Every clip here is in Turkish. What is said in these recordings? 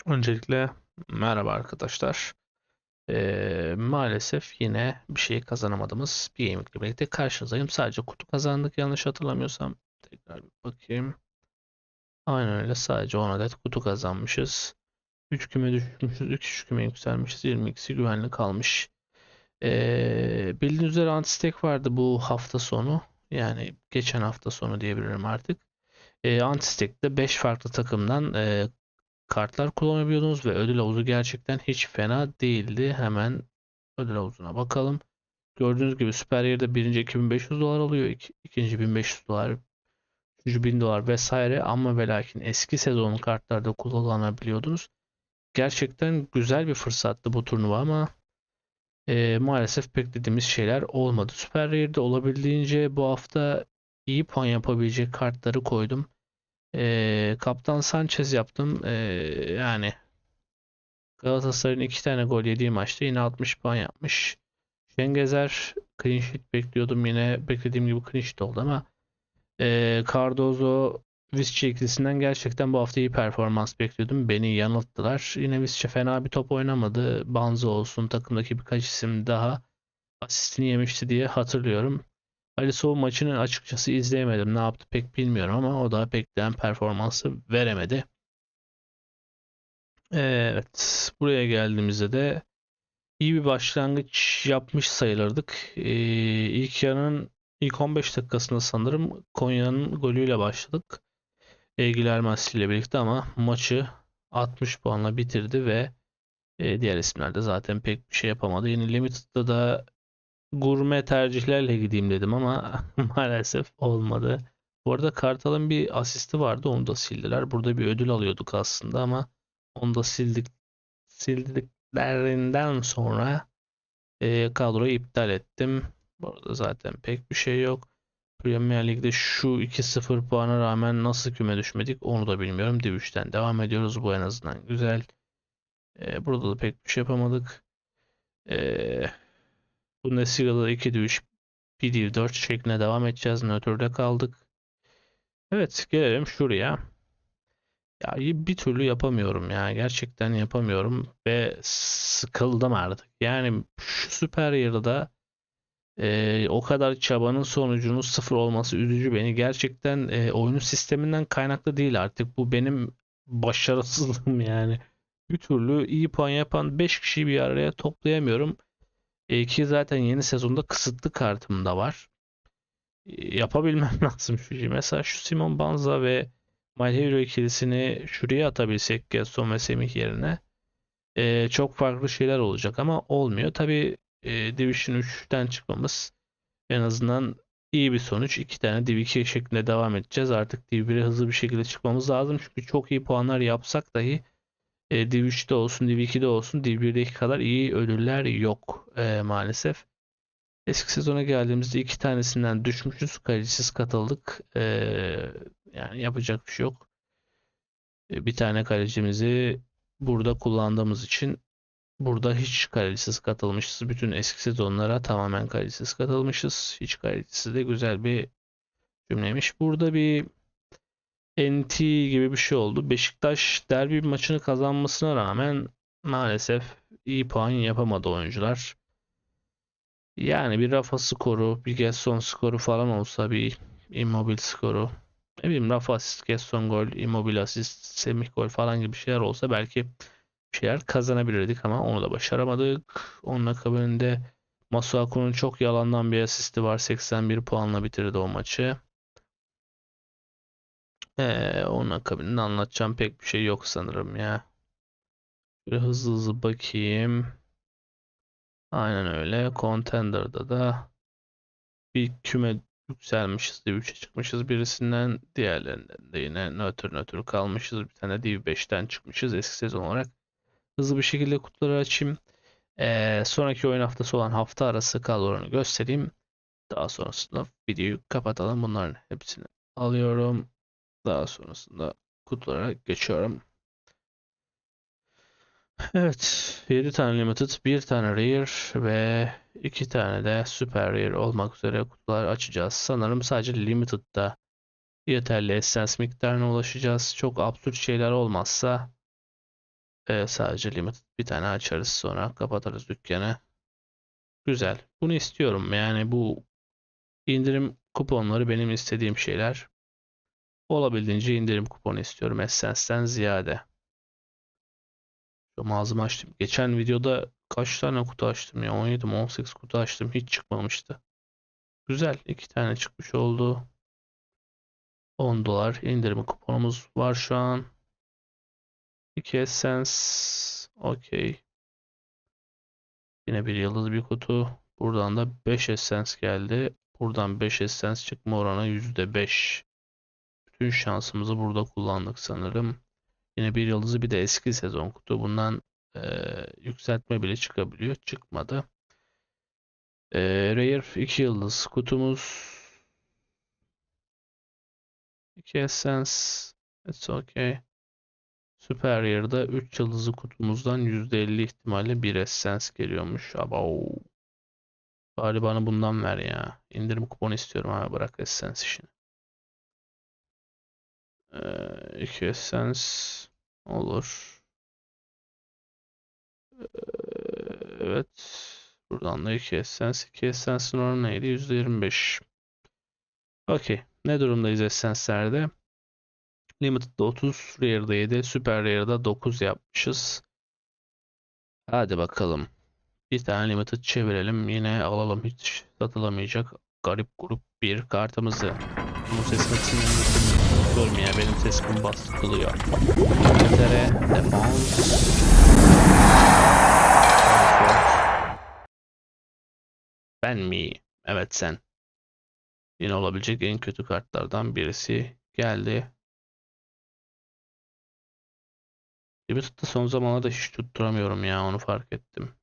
Öncelikle merhaba arkadaşlar. Maalesef yine bir şey kazanamadığımız bir gaming ile birlikte karşınızdayım. Sadece kutu kazandık yanlış hatırlamıyorsam. Tekrar bir bakayım. Aynen öyle, sadece 10 adet kutu kazanmışız. 3 küme düşmüşüz, 3 küme yükselmişiz. 22'si güvenli kalmış. Bildiğiniz üzere anti-stack vardı bu hafta sonu. Yani geçen hafta sonu diyebilirim artık. Anti-stack'te 5 farklı takımdan kartlar kullanabiliyordunuz ve ödül havuzu gerçekten hiç fena değildi. Hemen ödül havuzuna bakalım. Gördüğünüz gibi Süper Yer'de birinci 2500 dolar alıyor. İkinci 1500 dolar, üçüncü 1000 dolar vesaire, ama ve lakin eski sezonun kartlarda kullanabiliyordunuz. Gerçekten güzel bir fırsattı bu turnuva ama maalesef beklediğimiz şeyler olmadı. Süper Rare'de olabildiğince bu hafta iyi puan yapabilecek kartları koydum. Kaptan Sanchez yaptım. Yani Galatasaray'ın 2 tane gol yediği maçta yine 60 puan yapmış. Şengezer clean sheet bekliyordum. Yine beklediğim gibi clean sheet oldu ama Cardozo Visca ikilisinden gerçekten bu hafta iyi performans bekliyordum. Beni yanılttılar. Yine Visca fena bir top oynamadı. Banzo olsun, takımdaki birkaç isim daha asistini yemişti diye hatırlıyorum. Alisson maçını açıkçası izleyemedim. Ne yaptı pek bilmiyorum ama o da beklenen performansı veremedi. Evet, buraya geldiğimizde de İyi bir başlangıç yapmış sayılırdık. İlk yarının ilk 15 dakikasında sanırım Konya'nın golüyle başladık. Guilherme ile birlikte ama maçı 60 puanla bitirdi ve diğer isimler de zaten pek bir şey yapamadı. Yine Limited'da da gurme tercihlerle gideyim dedim ama maalesef olmadı. Bu arada Kartal'ın bir asisti vardı, onu da sildiler. Burada bir ödül alıyorduk aslında ama onu da sildiklerinden sonra kadroyu iptal ettim. Bu arada zaten pek bir şey yok. Premier Lig'de şu 2-0 puana rağmen nasıl küme düşmedik onu da bilmiyorum. Div 3'ten devam ediyoruz. Bu en azından güzel. Burada da pek bir şey yapamadık. E, Bundesliga'da 2 Div 3, bir Div 4 şeklinde devam edeceğiz. Nötr'de kaldık. Evet, gelelim şuraya. Ya bir türlü yapamıyorum ya. Gerçekten yapamıyorum ve sıkıldım artık. Yani şu Süper Yarı'da o kadar çabanın sonucunun sıfır olması üzücü beni. Gerçekten oyunun sisteminden kaynaklı değil artık. Bu benim başarısızlığım yani. Bir türlü iyi puan yapan 5 kişiyi bir araya toplayamıyorum. Ki zaten yeni sezonda kısıtlı kartım da var. Yapabilmem lazım şu işi. Mesela şu Simon Banza ve My Hero ikilisini şuraya atabilsek Gaston ve Semih yerine çok farklı şeyler olacak ama olmuyor. Tabii Division 3'ten çıkmamız en azından iyi bir sonuç. 2 tane Div 2 şeklinde devam edeceğiz. Artık Div 1'e hızlı bir şekilde çıkmamız lazım. Çünkü çok iyi puanlar yapsak dahi Div 3'te olsun, Div 2'de olsun Div 1'deki kadar iyi ödüller yok maalesef. Eski sezona geldiğimizde 2 tanesinden düşmüşüz. Kalitesiz katıldık. Yani yapacak bir şey yok. Bir tane kalecimizi burada kullandığımız için burada hiç kalitesiz katılmışız. Bütün eski sezonlara tamamen kalitesiz katılmışız. Hiç kalitesiz de güzel bir cümleymiş. Burada bir NT gibi bir şey oldu. Beşiktaş derbi maçını kazanmasına rağmen maalesef iyi puan yapamadı oyuncular. Yani bir Rafa skoru, bir Gerson skoru falan olsa, bir Immobile skoru. Ne bileyim, Rafa asist, Gerson gol, Immobile asist, Semih gol falan gibi şeyler olsa belki bir şeyler kazanabilirdik ama onu da başaramadık. Onun akabinde Masuaku'nun çok yalandan bir asisti var. 81 puanla bitirdi o maçı. Onun akabinde anlatacağım pek bir şey yok sanırım ya. Böyle hızlı hızlı bakayım. Aynen öyle. Contender'da da bir küme yükselmişiz. Div 3'e çıkmışız birisinden. Diğerlerinden de yine nötr kalmışız. Bir tane Div 5'ten çıkmışız eski sezon olarak. Hızlı bir şekilde kutuları açayım. Sonraki oyun haftası olan hafta arası kadrolarını göstereyim. Daha sonrasında videoyu kapatalım. Bunların hepsini alıyorum. Daha sonrasında kutulara geçiyorum. Evet, 7 tane limited, bir tane rare ve 2 tane de super rare olmak üzere kutular açacağız. Sanırım sadece limited'da yeterli essence miktarına ulaşacağız. Çok absürt şeyler olmazsa Sadece limited bir tane açarız, sonra kapatırız dükkanı. Güzel. Bunu istiyorum. Yani bu indirim kuponları benim istediğim şeyler. Olabildiğince indirim kuponu istiyorum Essence'den ziyade. Şu mağazamı açtım. Geçen videoda kaç tane kutu açtım ya? 17 mi 18 kutu açtım. Hiç çıkmamıştı. Güzel. 2 tane çıkmış oldu. 10 dolar indirim kuponumuz var şu an. 2 Essence. Okey. Yine bir yıldız bir kutu. Buradan da 5 Essence geldi. Buradan 5 Essence çıkma oranı %5. Bütün şansımızı burada kullandık sanırım. Yine bir yıldızı bir de eski sezon kutu. Bundan yükseltme bile çıkabiliyor. Çıkmadı. Rare 2 yıldız kutumuz. 2 Essence. It's okay. Süper Rare'da 3 yıldızlı kutumuzdan %50 ihtimalle bir Essence geliyormuş. Abo. Bari bana bundan ver ya. İndirim kuponu istiyorum abi, bırak Essence işini. 2 Essence olur. Evet. Buradan da 2 Essence. 2 Essence'ın oranı neydi? %25. Okey. Ne durumdayız Essence'lerde? Limited'da 30, Rare'da 7, Super Rare'da 9 yapmışız. Hadi bakalım. Bir tane Limited çevirelim. Yine alalım. Hiç satılamayacak garip grup bir kartımızı. Bunun sesini kısmını ya. Benim sesim baskılıyor. İngiltere, Defans. Ben mi? Evet, sen. Yine olabilecek en kötü kartlardan birisi geldi. Limited'da son zamanlarda hiç tutturamıyorum ya, onu fark ettim.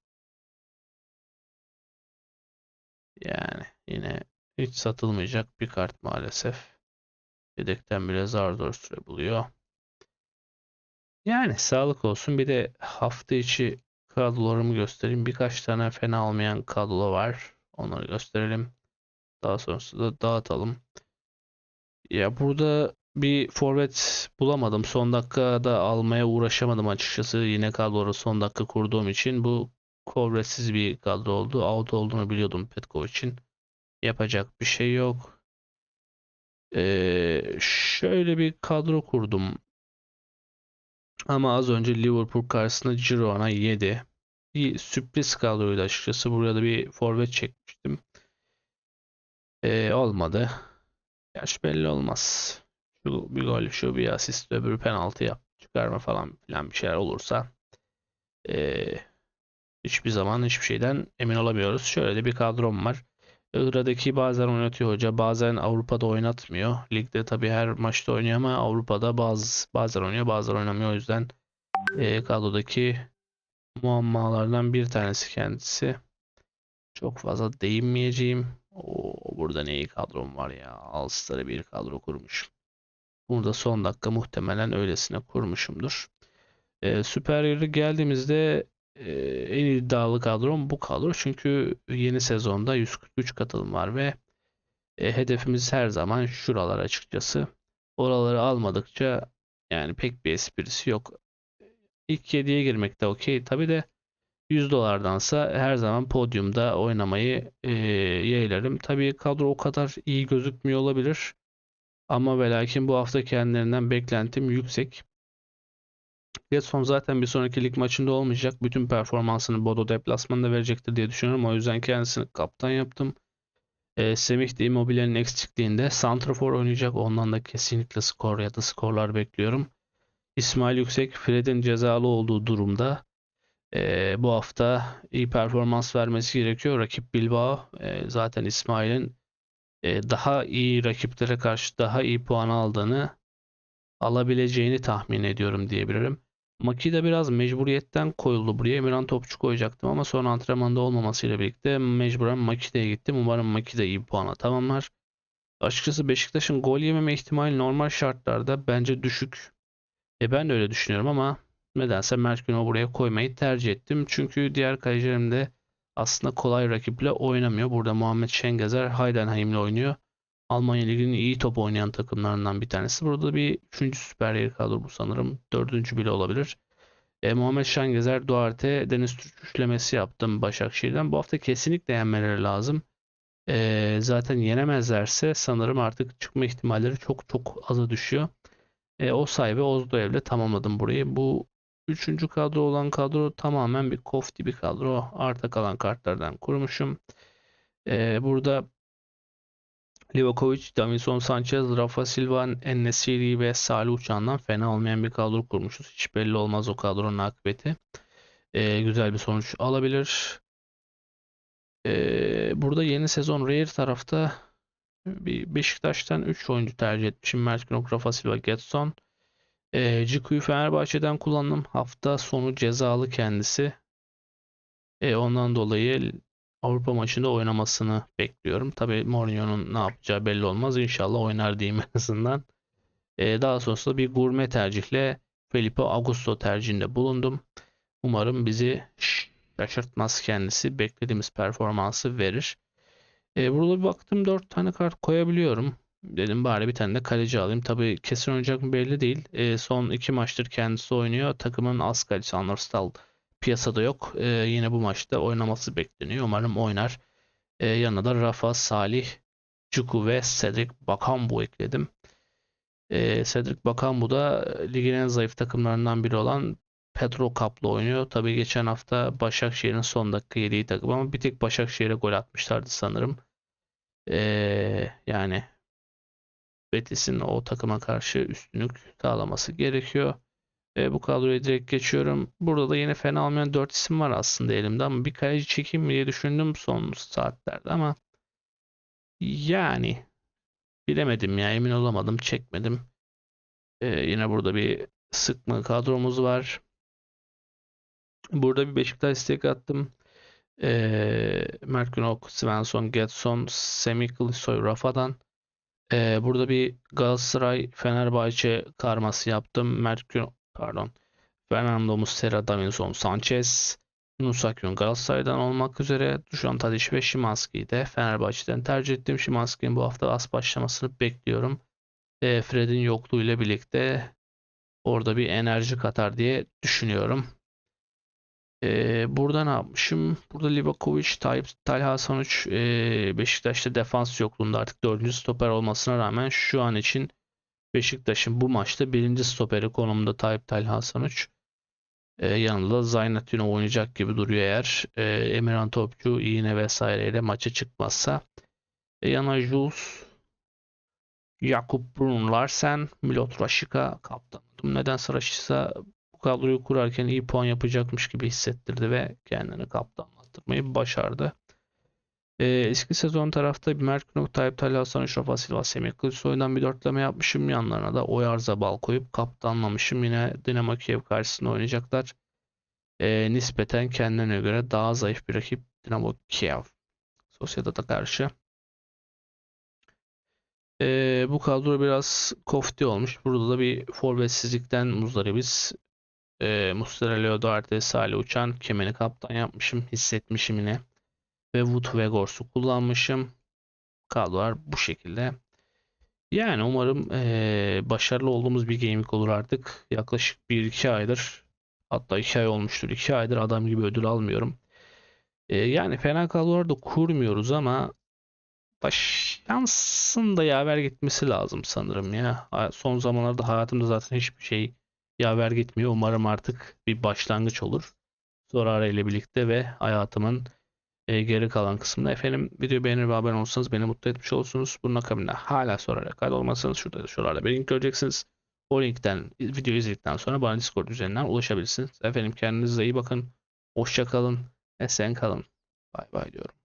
Yani yine hiç satılmayacak bir kart maalesef. Yedekten bile zar zor süre buluyor. Yani sağlık olsun. Bir de hafta içi kadrolarımı göstereyim. Birkaç tane fena olmayan kadro var. Onları gösterelim. Daha sonrasında dağıtalım. Ya burada bir forvet bulamadım. Son dakikada almaya uğraşamadım açıkçası. Yine kadroları son dakika kurduğum için bu forvetsiz bir kadro oldu. Out olduğunu biliyordum Petkov için. Yapacak bir şey yok. Şöyle bir kadro kurdum. Ama az önce Liverpool karşısında Girona yedi. Bir sürpriz kadroydu açıkçası. Buraya da bir forvet çekmiştim. Olmadı. Yaş belli olmaz. Şu bir gol, şu bir asist, öbürü penaltı yap, çıkarma falan filan bir şeyler olursa ee, hiçbir zaman hiçbir şeyden emin olamıyoruz. Şöyle de bir kadrom var. Iğra'daki bazen oynatıyor hoca, bazen Avrupa'da oynatmıyor. Ligde tabii her maçta oynuyor ama Avrupa'da bazen oynuyor, bazen oynamıyor. O yüzden kadrodaki muammalardan bir tanesi kendisi. Çok fazla değinmeyeceğim. Burada ne iyi kadrom var ya. All-Star'ı bir kadro kurmuş. Bunu da son dakika muhtemelen öylesine kurmuşumdur. Süper Lig'e geldiğimizde en iddialı kadrom bu kadro. Çünkü yeni sezonda 143 katılım var ve hedefimiz her zaman şuralar açıkçası. Oraları almadıkça yani pek bir esprisi yok. İlk 7'ye girmek de okey. Tabii de 100 dolardansa her zaman podyumda oynamayı yeğlerim. Tabii kadro o kadar iyi gözükmüyor olabilir. Ama ve lakin bu hafta kendilerinden beklentim yüksek. Getson zaten bir sonraki lig maçında olmayacak. Bütün performansını Bodo deplasmanında verecektir diye düşünüyorum. O yüzden kendisini kaptan yaptım. Semih de Immobile'nin eksikliğinde santrafor oynayacak. Ondan da kesinlikle skor ya da skorlar bekliyorum. İsmail Yüksek, Fred'in cezalı olduğu durumda bu hafta iyi performans vermesi gerekiyor. Rakip Bilbao. Zaten İsmail'in daha iyi rakiplere karşı daha iyi puan alabileceğini tahmin ediyorum diyebilirim. Maki de biraz mecburiyetten koyuldu buraya. Emirhan Topçu koyacaktım ama sonra antrenmanda olmamasıyla birlikte mecburen Maki'de gittim. Umarım Maki de iyi bir puanla tamamlar. Açıkçası Beşiktaş'ın gol yememe ihtimali normal şartlarda bence düşük. Ben de öyle düşünüyorum ama nedense Mert Günok'u buraya koymayı tercih ettim. Çünkü diğer kalecilerim de aslında kolay rakiple oynamıyor. Burada Muhammed Şengezer Heidenheim'le oynuyor. Almanya Ligi'nin iyi top oynayan takımlarından bir tanesi. Burada bir 3. Süper Lig kadro bu sanırım. 4. bile olabilir. Muhammed Şangezer, Duarte, Deniz Türk üçlemesi yaptım Başakşehir'den. Bu hafta kesinlikle yenmeleri lazım. Zaten yenemezlerse sanırım artık çıkma ihtimalleri çok çok aza düşüyor. O sahibi Ozdoev'le tamamladım burayı. Bu üçüncü kadro olan kadro tamamen bir kofti bir kadro. Arta kalan kartlardan kurmuşum. Burada Livakovic, Davinson Sanchez, Rafa Silva, En-Nesyri ve Salih Uçan'dan fena olmayan bir kadro kurmuşuz. Hiç belli olmaz o kadronun akıbeti. Güzel bir sonuç alabilir. Burada yeni sezon Rare tarafta bir Beşiktaş'tan 3 oyuncu tercih etmişim. Mert Günok, Rafa Silva, Getson. Ciku'yu Fenerbahçe'den kullandım. Hafta sonu cezalı kendisi. Ondan dolayı Avrupa maçında oynamasını bekliyorum. Tabii Mourinho'nun ne yapacağı belli olmaz. İnşallah oynar diyeyim en azından. Daha sonrasında bir gurme tercihle Felipe Augusto tercihinde bulundum. Umarım bizi şaşırtmaz kendisi. Beklediğimiz performansı verir. Burada bir baktım 4 tane kart koyabiliyorum. Dedim bari bir tane de kaleci alayım. Tabii kesin oynayacak mı belli değil. Son 2 maçtır kendisi oynuyor. Takımın az kalecisi Anlarstal piyasada yok. Yine bu maçta oynaması bekleniyor. Umarım oynar. Yanına da Rafa, Salih, Cuku ve Cedric Bakambu ekledim. Cedric Bakambu da ligin en zayıf takımlarından biri olan Petro Cup'la oynuyor. Tabii geçen hafta Başakşehir'in son dakika yediği takım ama bir tek Başakşehir'e gol atmışlardı sanırım. Yani Betis'in o takıma karşı üstünlük sağlaması gerekiyor. Bu kadroyu direkt geçiyorum. Burada da yine fena olmayan 4 isim var aslında elimde ama bir kaleci çekeyim mi diye düşündüm son saatlerde ama yani bilemedim ya, emin olamadım, çekmedim. Yine burada bir sıkma kadromuz var. Burada bir Beşiktaş istek attım. Mert Günok, Svensson, Getson, Semih Kılıçsoy, Rafa'dan. Burada bir Galatasaray Fenerbahçe karması yaptım. Pardon. Fernando Muslera, Davinson Sanchez, Yunus Akgün Galatasaray'dan olmak üzere Dušan Tadić ve Szymański'yi de Fenerbahçe'den tercih ettim. Szymański'nin bu hafta as başlamasını bekliyorum. Fred'in yokluğu ile birlikte orada bir enerji katar diye düşünüyorum. Burada ne yapmışım? Burada Livakovic, Tayyip Talha Sanuç, Beşiktaş'ta defans yokluğunda artık 4. stoper olmasına rağmen şu an için Beşiktaş'ın bu maçta 1. stoperi konumunda Tayyip Talha Sanuç. Yanında Zaynettin oynayacak gibi duruyor eğer Emirhan Topçu iğne vesaireyle maça çıkmazsa. Yana Jules, Jakub Brun Larsen, Milot Rashica kaptanım. Nedense Rashica bu kadroyu kurarken iyi puan yapacakmış gibi hissettirdi ve kendini kaptanlattırmayı başardı. Eski sezon tarafta Mert Günok, Tayyip Talha Hasan, Rafa Silva, Semih Kılıçsoy'dan bir dörtleme yapmışım. Yanlarına da Oyarzabal koyup kaptanlamışım. Yine Dinamo Kiev karşısında oynayacaklar. Nispeten kendine göre daha zayıf bir rakip Dinamo Kiev. Sociedad'a karşı. Bu kadro biraz kofti olmuş. Burada da bir forvetsizlikten muzdaribiz. Muslera, Leo Duarte, Salih Uçan kemeni kaptan yapmışım. Hissetmişim yine. Ve Wout Weghorst'u kullanmışım. Kadrolar bu şekilde. Yani umarım başarılı olduğumuz bir gaming olur artık. Yaklaşık 1-2 aydır, hatta 2 ay olmuştur. 2 aydır adam gibi ödül almıyorum. Yani fena kadrolar da kurmuyoruz ama şansın da yaver gitmesi lazım sanırım ya. Son zamanlarda hayatımda zaten hiçbir şey yaver gitmiyor. Umarım artık bir başlangıç olur. Sonra arayla birlikte ve hayatımın geri kalan kısmında. Efendim videoyu beğenir ve abone olursanız beni mutlu etmiş olursunuz. Bunun akabinde hala sorarak kaydolmazsanız şuralarda bir link göreceksiniz. O linkten videoyu izledikten sonra bana Discord üzerinden ulaşabilirsiniz. Efendim kendinize iyi bakın. Hoşça kalın. Esen kalın. Bay bay diyorum.